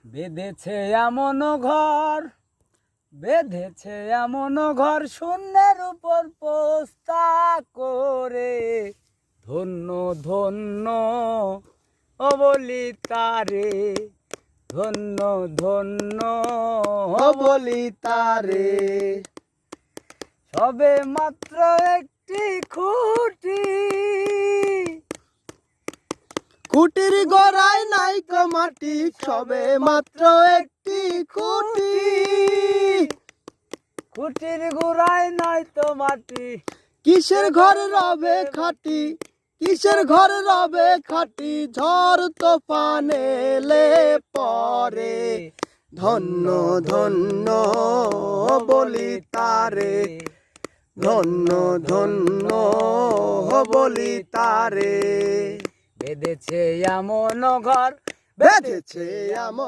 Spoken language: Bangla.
বেঁধেছে এমন ঘর, বেঁধেছে এমন ঘর শূন্যের উপর পোস্তা করে। ধন্য ধন্য ও বলি তারে, ধন্য ধন্য ও বলি তারে। সবে মাত্র একটি খুঁটি, খুঁটির গোড়ায় নাই কো মাটি, সবে মাত্র একটি খুঁটি। খুঁটির গোড়ায় নাই তো মাটি, কিসের ঘর রবে খাটি, কিসের ঘর রবে খাটি। ঝড় তুফান এলে পরে, ধন্য ধন্য বলি তারে, ধন্য ধন্য বলি তারে। বেঁধেছে এমন ঘর, বেঁধেছে এমন